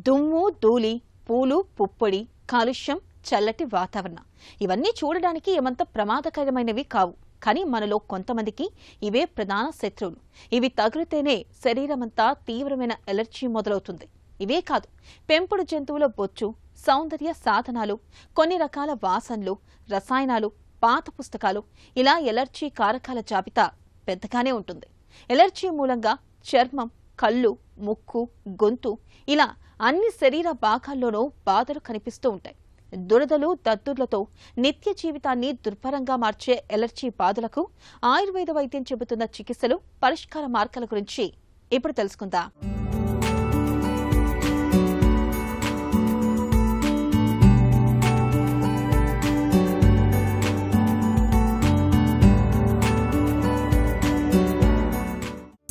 దుమ్ము ధూళి, పూలు పుప్పొడి, కాలుష్యం, చల్లటి వాతావరణం ఇవన్నీ చూడడానికి ఏమంత ప్రమాదకరమైనవి కావు. కానీ మనలో కొంతమందికి ఇవే ప్రధాన శత్రువులు. ఇవి తగిలితేనే శరీరమంతా తీవ్రమైన ఎలర్జీ మొదలవుతుంది. ఇవే కాదు, పెంపుడు జంతువుల బొచ్చు, సౌందర్య సాధనాలు, కొన్ని రకాల వాసనలు, రసాయనాలు, పాత పుస్తకాలు, ఇలా ఎలర్జీ కారకాల జాబితా పెద్దగానే ఉంటుంది. ఎలర్జీ మూలంగా చర్మం, కళ్ళు, ముక్కు, గొంతు ఇలా అన్ని శరీర భాగాల్లోనూ బాధలు కనిపిస్తూ ఉంటాయి. దురదలు, దద్దుర్లతో నిత్య జీవితాన్ని దుర్భరంగా మార్చే ఎలర్జీ బాధలకు ఆయుర్వేద వైద్యం చెబుతున్న చికిత్సలు, పరిష్కార మార్గాల గురించి ఇప్పుడు తెలుసుకుందాం.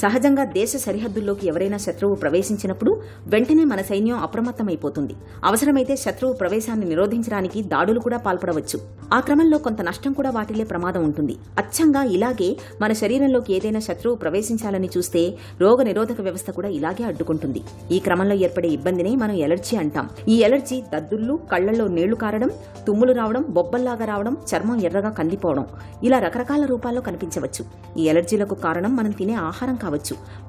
సహజంగా దేశ సరిహద్దుల్లోకి ఎవరైనా శత్రువు ప్రవేశించినప్పుడు వెంటనే మన సైన్యం అప్రమత్తమైపోతుంది. అవసరమైతే శత్రువు ప్రవేశాన్ని నిరోధించడానికి దాడులు కూడా పాల్పడవచ్చు. ఆ క్రమంలో కొంత నష్టం కూడా వాటిల్లే ప్రమాదం ఉంటుంది. అచ్చంగా ఇలాగే మన శరీరంలోకి ఏదైనా శత్రువు ప్రవేశించాలని చూస్తే రోగ నిరోధక వ్యవస్థ కూడా ఇలాగే అడ్డుకుంటుంది. ఈ క్రమంలో ఏర్పడే ఇబ్బందినే మనం ఎలర్జీ అంటాం. ఈ ఎలర్జీ దద్దుర్లు, కళ్లలో నీళ్లు కారడం, తుమ్ములు రావడం, బొబ్బల్లాగా రావడం, చర్మం ఎర్రగా కందిపోవడం ఇలా రకరకాల రూపాల్లో కనిపించవచ్చు. ఈ ఎలర్జీలకు కారణం మనం తినే ఆహారం కావచ్చు,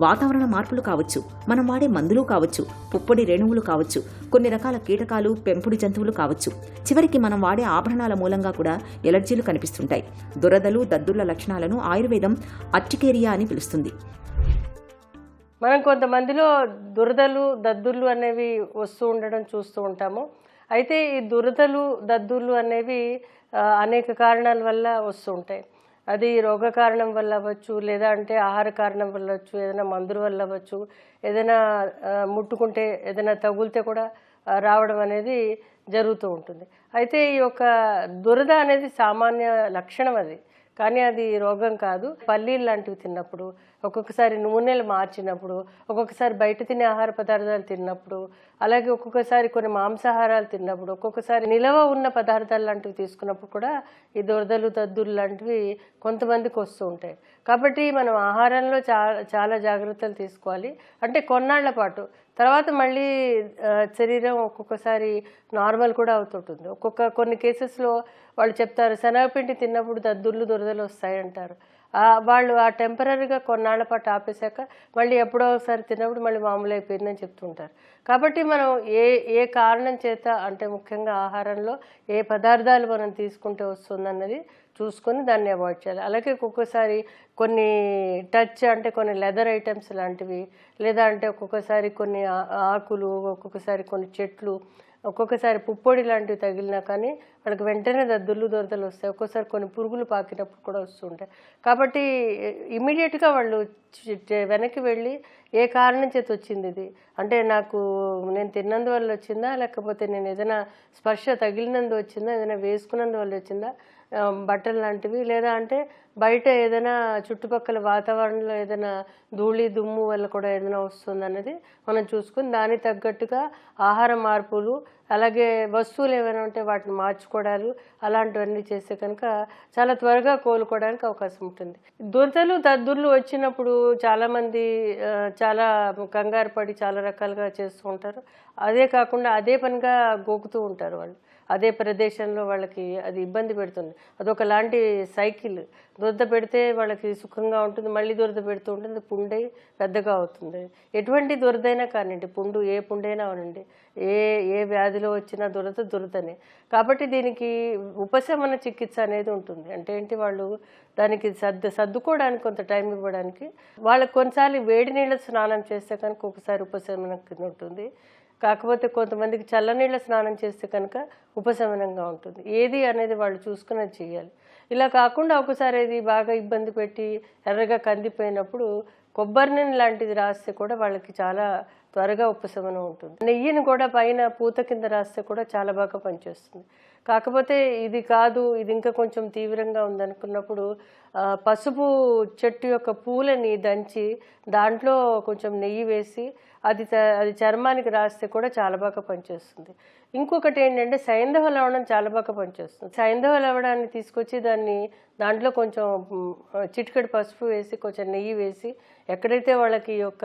వాతావరణ మార్పులు కావచ్చు, మనం వాడే మందులు కావచ్చు, పుప్పొడి రేణువులు కావచ్చు, కొన్ని రకాల కీటకాలు, పెంపుడు జంతువులు కావచ్చు. చివరికి మనం వాడే ఆభరణాల మూలంగా కూడా ఎలర్జీలు కనిపిస్తుంటాయి. దురదలు, దద్దుర్ల లక్షణాలను ఆయుర్వేదం అర్టికేరియా అని పిలుస్తుంది. మనం కొంతమందిలో దురదలు, దద్దుర్లు అనేవి వస్తూ ఉండడం చూస్తూ ఉంటాము. అయితే ఈ దురదలు, దద్దుర్లు అనేవి అనేక కారణాల వల్ల వస్తూ ఉంటాయి. అది రోగ కారణం వల్ల అవ్వచ్చు, లేదా అంటే ఆహార కారణం వల్ల అవ్వచ్చు, ఏదైనా మందుల వల్ల అవ్వచ్చు, ఏదైనా ముట్టుకుంటే ఏదైనా తగులితే కూడా రావడం అనేది జరుగుతూ ఉంటుంది. అయితే ఈ యొక్క దురద అనేది సామాన్య లక్షణం అది, కానీ అది రోగం కాదు. పల్లీలు లాంటివి తిన్నప్పుడు, ఒక్కొక్కసారి నూనెలు మార్చినప్పుడు, ఒక్కొక్కసారి బయట తినే ఆహార పదార్థాలు తిన్నప్పుడు, అలాగే ఒక్కొక్కసారి కొన్ని మాంసాహారాలు తిన్నప్పుడు, ఒక్కొక్కసారి నిలవ ఉన్న పదార్థాలు లాంటివి తీసుకున్నప్పుడు కూడా ఈ దురదలు, దద్దులు లాంటివి కొంతమందికి వస్తూ ఉంటాయి. కాబట్టి మనం ఆహారంలో చాలా జాగ్రత్తలు తీసుకోవాలి. అంటే కొన్నాళ్ల పాటు, తర్వాత మళ్ళీ శరీరం ఒక్కొక్కసారి నార్మల్ కూడా అవుతుంటుంది. కొన్ని కేసెస్లో వాళ్ళు చెప్తారు, శనగపిండి తిన్నప్పుడు దద్దుర్లు, దురదలు వస్తాయంటారు. వాళ్ళు ఆ టెంపరీగా కొన్నాళ్ల పాటు ఆపేశాక మళ్ళీ ఎప్పుడో ఒకసారి తిన్నప్పుడు మళ్ళీ మామూలు అయిపోయిందని చెప్తుంటారు. కాబట్టి మనం ఏ కారణం చేత, అంటే ముఖ్యంగా ఆహారంలో ఏ పదార్థాలు మనం తీసుకుంటే వస్తుందన్నది చూసుకొని దాన్ని అవాయిడ్ చేయాలి. అలాగే ఒక్కొక్కసారి కొన్ని టచ్, అంటే కొన్ని లెదర్ ఐటమ్స్ లాంటివి, లేదా అంటే ఒక్కొక్కసారి కొన్ని ఆకులు, ఒక్కొక్కసారి కొన్ని చెట్లు, ఒక్కొక్కసారి పుప్పొడి లాంటివి తగిలినా కానీ వాళ్ళకి వెంటనే దద్దుర్లు, దొరదలు వస్తాయి. ఒక్కోసారి కొన్ని పురుగులు పాకినప్పుడు కూడా వస్తుంటాయి. కాబట్టి ఇమీడియట్గా వాళ్ళు వెనక్కి వెళ్ళి ఏ కారణం చేత వచ్చింది ఇది, అంటే నేను తిన్నందువల్ల వచ్చిందా, లేకపోతే నేను ఏదైనా స్పర్శ తగిలినందు వచ్చిందా, ఏదైనా వేసుకున్నందువల్ల వచ్చిందా, బట్టలు లాంటివి, లేదా అంటే బయట ఏదైనా చుట్టుపక్కల వాతావరణంలో ఏదైనా ధూళి, దుమ్ము వల్ల కూడా ఏదైనా వస్తుందన్నది మనం చూసుకుని దానికి తగ్గట్టుగా ఆహార మార్పులు, అలాగే వస్తువులు ఏమైనా ఉంటే వాటిని మార్చుకోవడాలు, అలాంటివన్నీ చేస్తే కనుక చాలా త్వరగా కోలుకోవడానికి అవకాశం ఉంటుంది. దురదలు, దద్దుర్లు వచ్చినప్పుడు చాలామంది చాలా కంగారు పడి చాలా రకాలుగా చేస్తూ ఉంటారు. అదే కాకుండా అదే పనిగా గోకుతూ ఉంటారు వాళ్ళు. అదే ప్రదేశంలో వాళ్ళకి అది ఇబ్బంది పెడుతుంది. అదొకలాంటి సైకిల్. దురద పెడితే వాళ్ళకి సుఖంగా ఉంటుంది, మళ్ళీ దురద పెడుతూ ఉంటుంది, పుండై పెద్దగా అవుతుంది. ఎటువంటి దురదైనా కానివ్వండి, ఏ పుండైనా అవనండి, ఏ వ్యాధిలో వచ్చినా దురదనే. కాబట్టి దీనికి ఉపశమన చికిత్స అనేది ఉంటుంది. అంటే ఏంటి, వాళ్ళు దానికి సర్దుకోవడానికి కొంత టైం ఇవ్వడానికి, వాళ్ళకి కొన్నిసార్లు వేడి నీళ్ళ స్నానం చేస్తే కనుక ఒకసారి ఉపశమనం కింద ఉంటుంది. కాకపోతే కొంతమందికి చల్లనీళ్ళ స్నానం చేస్తే కనుక ఉపశమనంగా ఉంటుంది. ఏది అనేది వాళ్ళు చూసుకుని చేయాలి. ఇలా కాకుండా ఒకసారి ఇది బాగా ఇబ్బంది పెట్టి ఎర్రగా కందిపోయినప్పుడు కొబ్బరి నూనె లాంటిది రాస్తే కూడా వాళ్ళకి చాలా త్వరగా ఉపశమనం ఉంటుంది. నెయ్యిని కూడా పైన పూత కింద రాస్తే కూడా చాలా బాగా పనిచేస్తుంది. కాకపోతే ఇది కాదు, ఇది ఇంకా కొంచెం తీవ్రంగా ఉందనుకున్నప్పుడు పసుపు చెట్టు యొక్క పూలని దంచి దాంట్లో కొంచెం నెయ్యి వేసి అది చర్మానికి రాస్తే కూడా చాలా బాగా పనిచేస్తుంది. ఇంకొకటి ఏంటంటే సైంధవ లవణం చాలా బాగా పనిచేస్తుంది. సైంధవ లవణాన్ని తీసుకొచ్చి దాంట్లో కొంచెం చిటికెడు పసుపు వేసి కొంచెం నెయ్యి వేసి ఎక్కడైతే వాళ్ళకి ఈ యొక్క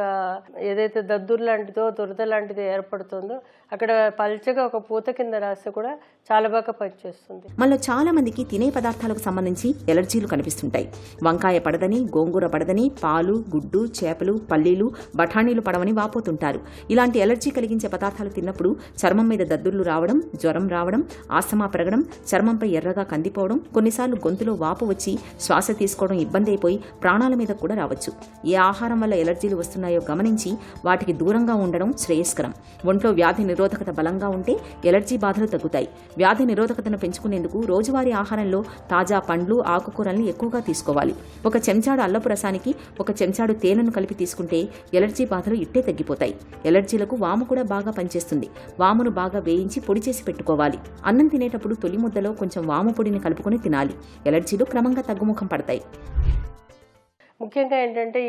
ఏదైతే దద్దురు లాంటిదో దురద లాంటిదో ఏర్పడుతుందో అక్కడ పల్చగా ఒక పూత కింద రాస్తే కూడా చాలా బాగా పనిచేస్తుంది. మనలో చాలా మందికి తినే పదార్థాలకు సంబంధించి ఎలర్జీలు కనిపిస్తుంటాయి. వంకాయ పడదని, గోంగూర పడదని, పాలు, గుడ్డు, చేపలు, పల్లీలు, బఠానీలు పడవని వాపోతుంటారు. ఇలాంటి ఎలర్జీ కలిగించే పదార్థాలు తిన్నప్పుడు చర్మం మీద దద్దుర్లు రావడం, జ్వరం రావడం, ఆస్తమా పెరగడం, చర్మంపై ఎర్రగా కందిపోవడం, కొన్నిసార్లు గొంతులో వాపు వచ్చి శ్వాస తీసుకోవడం ఇబ్బంది అయిపోయి ప్రాణాల మీద కూడా రావచ్చు. ఏ ఆహారం వల్ల ఎలర్జీలు వస్తున్నాయో గమనించి వాటికి దూరంగా ఉండడం శ్రేయస్కరం. ఒంట్లో వ్యాధి నిరోధకత బలంగా ఉంటే ఎలర్జీ బాధలు తగ్గుతాయి. వ్యాధి నిరోధకతను పెంచుకునేందుకు రోజువారీ ఆహారంలో తాజా పండ్లు, ఆకుకూరల్ని ఎక్కువగా తీసుకోవాలి. ఒక చెంచాడు అల్లపు రసానికి ఒక చెంచాడు తేనెను కలిపి తీసుకుంటే ఎలర్జీ బాధలు ఇట్టే తగ్గిపోతాయి. ఎలర్జీలకు వాము కూడా బాగా పనిచేస్తుంది. వామును బాగా వేయించి పొడి చేసి పెట్టుకోవాలి. అన్నం తినేటప్పుడు తొలి ముద్దలో కొంచెం వాము పొడిని కలుపుకొని తినాలి. ఎలర్జీలు క్రమంగా తగ్గుముఖం పడతాయి. ముఖ్యంగా ఏంటంటే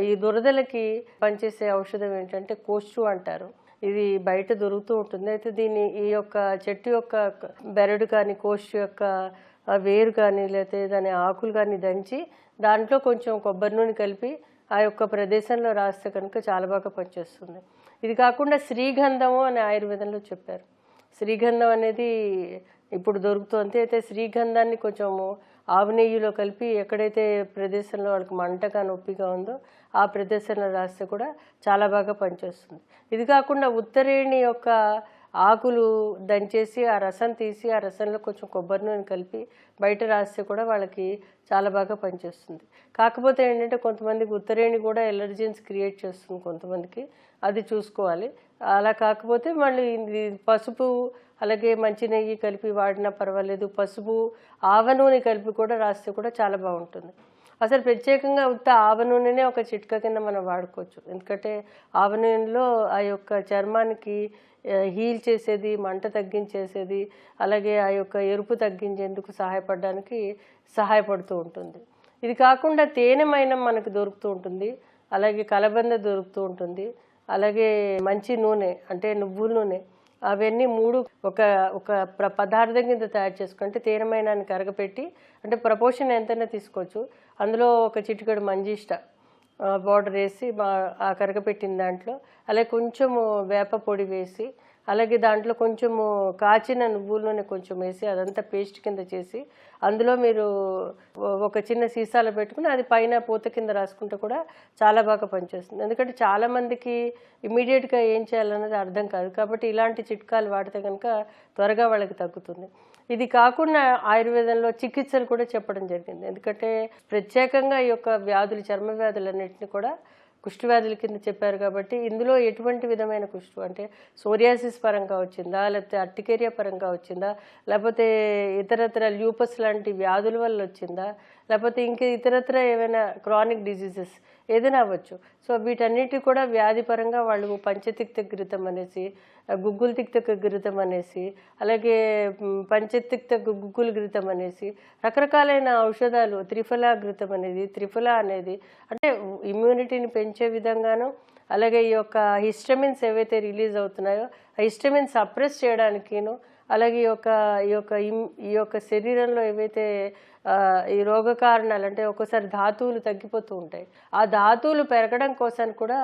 ఈ దురదలకి పనిచేసే ఔషధం ఏంటంటే కోష్టు అంటారు. ఇది బయట దొరుకుతూ ఉంటుంది. అయితే ఈ యొక్క చెట్టు యొక్క బెరడు కానీ కోష్టు యొక్క వేరు కానీ లేకపోతే దాని ఆకులు కానీ దంచి దాంట్లో కొంచెం కొబ్బరి నూనె కలిపి ఆ యొక్క ప్రదేశంలో రాస్తే కనుక చాలా బాగా పనిచేస్తుంది. ఇది కాకుండా శ్రీగంధము అని ఆయుర్వేదంలో చెప్పారు. శ్రీగంధం అనేది ఇప్పుడు దొరుకుతుంది. అయితే శ్రీగంధాన్ని కొంచెము ఆవు నెయ్యిలో కలిపి ఎక్కడైతే ప్రదేశంలో వాళ్ళకి మంటగా నొప్పిగా ఉందో ఆ ప్రదేశంలో రాస్తే కూడా చాలా బాగా పనిచేస్తుంది. ఇది కాకుండా ఉత్తరేణి యొక్క ఆకులు దంచేసి ఆ రసం తీసి ఆ రసంలో కొంచెం కొబ్బరి నూనె కలిపి బయట రాస్తే కూడా వాళ్ళకి చాలా బాగా పనిచేస్తుంది. కాకపోతే ఏంటంటే కొంతమందికి ఉత్తరేణి కూడా ఎలర్జీన్స్ క్రియేట్ చేస్తుంది కొంతమందికి, అది చూసుకోవాలి. అలా కాకపోతే మళ్ళీ పసుపు అలాగే మంచి నెయ్యి కలిపి వాడినా పర్వాలేదు. పసుపు ఆవ నూనె కలిపి కూడా రాస్తే కూడా చాలా బాగుంటుంది. అసలు ప్రత్యేకంగా ఉత్త ఆవ నూనెనే ఒక చిట్కా కింద మనం వాడుకోవచ్చు. ఎందుకంటే ఆవ నూనెలో ఆ యొక్క చర్మానికి హీల్ చేసేది, మంట తగ్గించేసేది, అలాగే ఆ యొక్క ఎరుపు తగ్గించేందుకు సహాయపడుతూ ఉంటుంది. ఇది కాకుండా తేనె మైనం మనకు దొరుకుతూ ఉంటుంది, అలాగే కలబంద దొరుకుతూ ఉంటుంది, అలాగే మంచి నూనె అంటే నువ్వుల నూనె, అవన్నీ మూడు ఒక పదార్థం కింద తయారు చేసుకుంటే తేనె మైనాన్ని కరగపెట్టి అంటే ప్రపోర్షన్ ఎంతైనా తీసుకోవచ్చు. అందులో ఒక చిటికెడు మంజిష్ట పౌడర్ వేసి ఆ కరగపెట్టిన దాంట్లో అలాగే కొంచెము వేప పొడి వేసి అలాగే దాంట్లో కొంచెము కాచిన నువ్వుల నూనె కొంచెం వేసి అదంతా పేస్ట్ కింద చేసి అందులో మీరు ఒక చిన్న సీసాలో పెట్టుకుని అది పైన పూత కింద రాసుకుంటే కూడా చాలా బాగా పనిచేస్తుంది. ఎందుకంటే చాలామందికి ఇమీడియట్గా ఏం చేయాలన్నది అర్థం కాదు. కాబట్టి ఇలాంటి చిట్కాలు వాడితే కనుక త్వరగా వాళ్ళకి తగ్గుతుంది. ఇది కాకుండా ఆయుర్వేదంలో చికిత్సలు కూడా చెప్పడం జరిగింది. ఎందుకంటే ప్రత్యేకంగా ఈ యొక్క వ్యాధులు, చర్మ వ్యాధులన్నింటినీ కూడా కుష్టు వ్యాధుల కింద చెప్పారు. కాబట్టి ఇందులో ఎటువంటి విధమైన కుష్టు అంటే సోరియాసిస్ పరంగా వచ్చిందా, లేకపోతే అర్టికేరియా పరంగా వచ్చిందా, లేకపోతే ఇతరత్ర ల్యూపస్ లాంటి వ్యాధుల వల్ల వచ్చిందా, లేకపోతే ఇంకా ఇతరత్ర ఏమైనా క్రానిక్ డిజీజెస్ ఏదైనా అవ్వచ్చు. సో వీటన్నిటి కూడా వ్యాధి పరంగా వాళ్ళు పంచతిక్త ఘృతం అనేసి, గుగ్గులు తిక్త ఘృతం అనేసి, అలాగే పంచతిక్త గుగ్గులు ఘృతం అనేసి రకరకాలైన ఔషధాలు, త్రిఫలా ఘృతం అనేది, త్రిఫలా అనేది అంటే ఇమ్యూనిటీని పెంచే విధంగాను, అలాగే ఈ యొక్క హిస్టమిన్స్ ఏవైతే రిలీజ్ అవుతున్నాయో ఆ హిస్టమిన్ సప్రెస్ చేయడానికిను, అలాగే ఈ యొక్క శరీరంలో ఏవైతే ఈ రోగ కారణాలు అంటే ఒక్కోసారి ధాతువులు తగ్గిపోతూ ఉంటాయి, ఆ ధాతువులు పెరగడం కోసం కూడా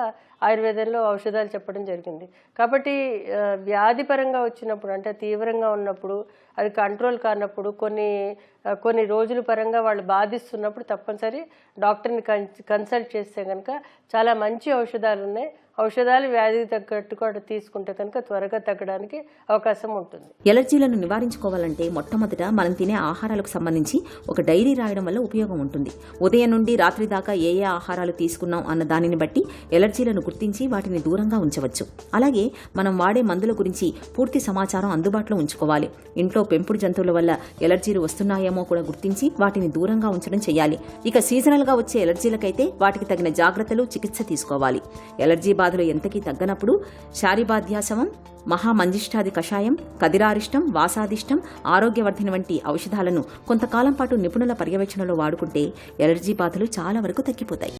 ఆయుర్వేదంలో ఔషధాలు చెప్పడం జరిగింది. కాబట్టి వ్యాధి పరంగా వచ్చినప్పుడు అంటే తీవ్రంగా ఉన్నప్పుడు, అది కంట్రోల్ కానప్పుడు, కొన్ని రోజుల పరంగా వాళ్ళు బాధిస్తున్నప్పుడు తప్పనిసరి డాక్టర్ని కన్సల్ట్ చేస్తే కనుక చాలా మంచి ఔషధాలు ఉన్నాయి. ఔషధాలు వ్యాధికి తగ్గట్టుగా తీసుకుంటే కనుక త్వరగా తగ్గడానికి అవకాశం ఉంటుంది. ఎలర్జీలను నివారించుకోవాలంటే మొట్టమొదట మనం తినే ఆహారాలకు సంబంధించి ఒక డైరీ రాయడం వల్ల ఉపయోగం ఉంటుంది. ఉదయం నుండి రాత్రి దాకా ఏ ఆహారాలు తీసుకున్నాం అన్న దానిని బట్టి ఎలర్జీలను గుర్తించి వాటిని దూరంగా ఉంచవచ్చు. అలాగే మనం వాడే మందుల గురించి పూర్తి సమాచారం అందుబాటులో ఉంచుకోవాలి. ఇంట్లో పెంపుడు జంతువుల వల్ల ఎలర్జీలు వస్తున్నాయేమో కూడా గుర్తించి వాటిని దూరంగా ఉంచడం చేయాలి. ఇక సీజనల్గా వచ్చే ఎలర్జీలకైతే వాటికి తగిన జాగ్రత్తలు, చికిత్స తీసుకోవాలి. ఎలర్జీ బాధలు ఎంతకీ తగ్గనప్పుడు శారీబాధ్యాసవం, మహామంజిష్టాది కషాయం, కదిరారిష్టం, వాసాదిష్టం, ఆరోగ్యవర్ధిని వంటి ఔషధాలను కొంతకాలం పాటు నిపుణుల పర్యవేక్షణలో వాడుకుంటే ఎలర్జీ బాధలు చాలా వరకు తగ్గిపోతాయి.